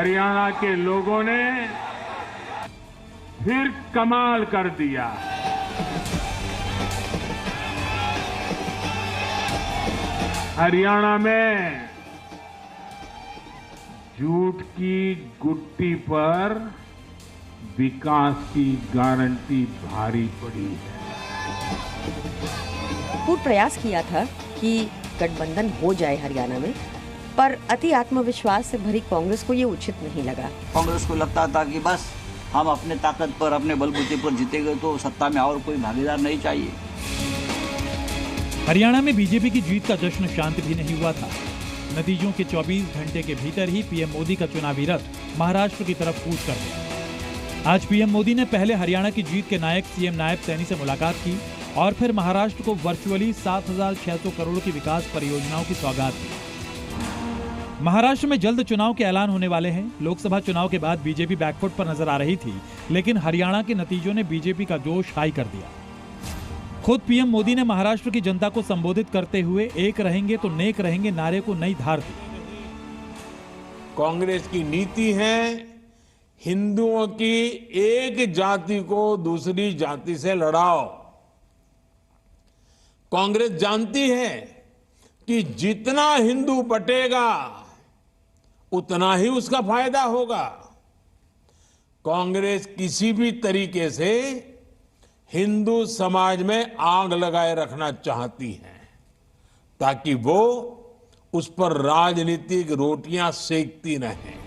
हरियाणा के लोगों ने फिर कमाल कर दिया। हरियाणा में झूठ की गुट्टी पर विकास की गारंटी भारी पड़ी है। खूब प्रयास किया था कि गठबंधन हो जाए हरियाणा में, पर अति आत्मविश्वास से भरी कांग्रेस को ये उचित नहीं लगा। कांग्रेस को लगता था कि बस हम अपने ताकत पर, अपने बलबूते पर जीतेंगे तो सत्ता में और कोई भागीदार नहीं चाहिए। हरियाणा में बीजेपी की जीत का जश्न शांत भी नहीं हुआ था। नतीजों के 24 घंटे के भीतर ही पीएम मोदी का चुनावी रथ महाराष्ट्र की तरफ कूच कर गया। आज पीएम मोदी ने पहले हरियाणा की जीत के नायक सीएम नायब सैनी से मुलाकात की और फिर महाराष्ट्र को वर्चुअली 7,600 करोड़ की विकास परियोजनाओं की सौगात दी। महाराष्ट्र में जल्द चुनाव के ऐलान होने वाले हैं। लोकसभा चुनाव के बाद बीजेपी बैकफुट पर नजर आ रही थी, लेकिन हरियाणा के नतीजों ने बीजेपी का जोश हाई कर दिया। खुद पीएम मोदी ने महाराष्ट्र की जनता को संबोधित करते हुए एक रहेंगे तो नेक रहेंगे नारे को नई धार दी। कांग्रेस की नीति है हिंदुओं की एक जाति को दूसरी जाति से लड़ाओ। कांग्रेस जानती है कि जितना हिंदू बटेगा उतना ही उसका फायदा होगा। कांग्रेस किसी भी तरीके से हिंदू समाज में आग लगाए रखना चाहती है ताकि वो उस पर राजनीतिक रोटियां सेकती रहें।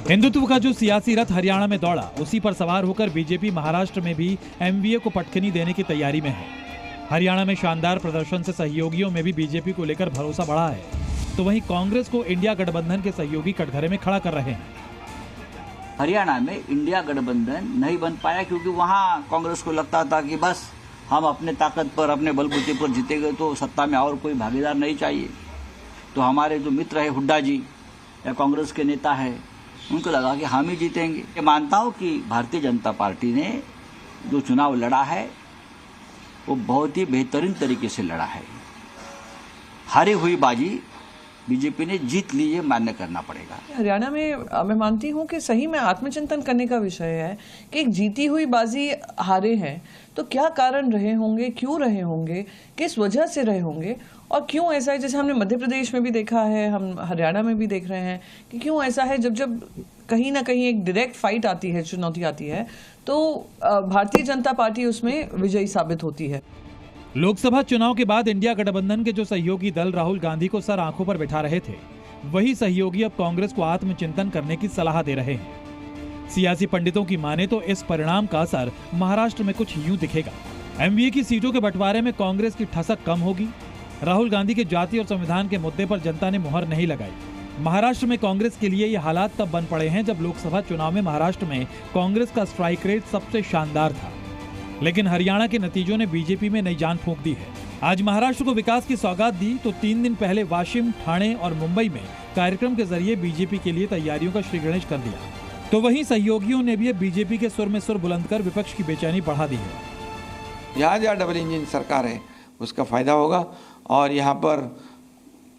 हिंदुत्व का जो सियासी रथ हरियाणा में दौड़ा, उसी पर सवार होकर बीजेपी महाराष्ट्र में भी एमवीए को पटखनी देने की तैयारी में है। हरियाणा में शानदार प्रदर्शन से सहयोगियों में भी बीजेपी को लेकर भरोसा बढ़ा है, तो वहीं कांग्रेस को इंडिया गठबंधन के सहयोगी कटघरे में खड़ा कर रहे हैं। हरियाणा में इंडिया गठबंधन नहीं बन पाया क्योंकि वहां कांग्रेस को लगता था कि बस हम अपने ताकत पर, अपने बलबूते पर जीतेंगे तो सत्ता में और कोई भागीदार नहीं चाहिए। तो हमारे जो मित्र है हुड्डा जी या कांग्रेस के नेता है, उनको लगा कि हम ही जीतेंगे। मैं मानता हूं कि भारतीय जनता पार्टी ने जो चुनाव लड़ा है वो बहुत ही बेहतरीन तरीके से लड़ा है। हारी हुई बाजी बीजेपी ने जीत ली, ये मान्य करना पड़ेगा। हरियाणा में मैं मानती हूँ कि सही में आत्मचिंतन करने का विषय है कि एक जीती हुई बाजी हारे हैं तो क्या कारण रहे होंगे, क्यों रहे होंगे, किस वजह से रहे होंगे और क्यों ऐसा है। जैसे हमने मध्य प्रदेश में भी देखा है, हम हरियाणा में भी देख रहे हैं कि क्यों ऐसा है। जब कहीं ना कहीं एक डायरेक्ट फाइट आती है, चुनौती आती है, तो भारतीय जनता पार्टी उसमें विजयी साबित होती है। लोकसभा चुनाव के बाद इंडिया गठबंधन के जो सहयोगी दल राहुल गांधी को सर आंखों पर बिठा रहे थे, वही सहयोगी अब कांग्रेस को आत्मचिंतन करने की सलाह दे रहे हैं। सियासी पंडितों की माने तो इस परिणाम का असर महाराष्ट्र में कुछ यूं दिखेगा। एमवीए की सीटों के बंटवारे में कांग्रेस की ठसक कम होगी। राहुल गांधी के जाति और संविधान के मुद्दे पर जनता ने मुहर नहीं लगाई। महाराष्ट्र में कांग्रेस के लिए ये हालात तब बन पड़े हैं जब लोकसभा चुनाव में महाराष्ट्र में कांग्रेस का स्ट्राइक रेट सबसे शानदार था, लेकिन हरियाणा के नतीजों ने बीजेपी में नई जान फूंक दी है। आज महाराष्ट्र को विकास की सौगात दी तो 3 दिन पहले वाशिम, ठाणे और मुंबई में कार्यक्रम के जरिए बीजेपी के लिए तैयारियों का श्री गणेश कर दिया। तो वहीं सहयोगियों ने भी बीजेपी के सुर में सुर बुलंद कर विपक्ष की बेचैनी बढ़ा दी है। यहाँ जहाँ डबल इंजन सरकार है उसका फायदा होगा और यहाँ पर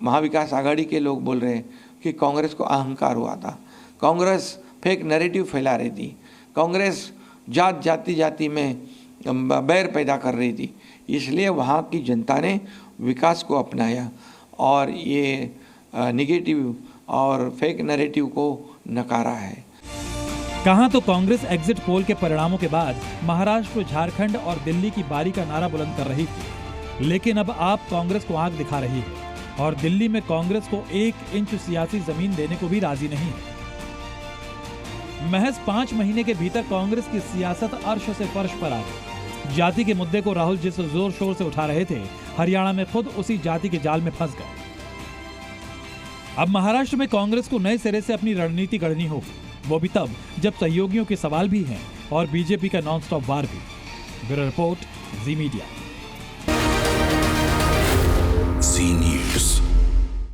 महाविकास आघाड़ी के लोग बोल रहे हैं कि कांग्रेस को अहंकार हुआ था, कांग्रेस फेक नैरेटिव फैला रही थी, कांग्रेस जाति में बैर पैदा कर रही थी, इसलिए वहाँ की जनता ने विकास को अपनाया और ये निगेटिव और फेक नैरेटिव को नकारा है। कहां तो कांग्रेस एग्जिट पोल के परिणामों के बाद महाराष्ट्र, झारखंड और दिल्ली की बारी का नारा बुलंद कर रही थी, लेकिन अब आप कांग्रेस को आंख दिखा रही है और दिल्ली में कांग्रेस को 1 इंच सियासी जमीन देने को भी राजी नहीं है। महज 5 महीने के भीतर कांग्रेस की सियासत अर्श से फर्श पर आ गई। जाति के मुद्दे को राहुल जिस जोर शोर से उठा रहे थे, हरियाणा में खुद उसी जाति के जाल में फंस गए। अब महाराष्ट्र में कांग्रेस को नए सिरे से अपनी रणनीति गढ़नी होगी, वो भी तब जब सहयोगियों के सवाल भी हैं और बीजेपी का नॉन स्टॉप वार भी। ब्यूरो रिपोर्ट, जी मीडिया।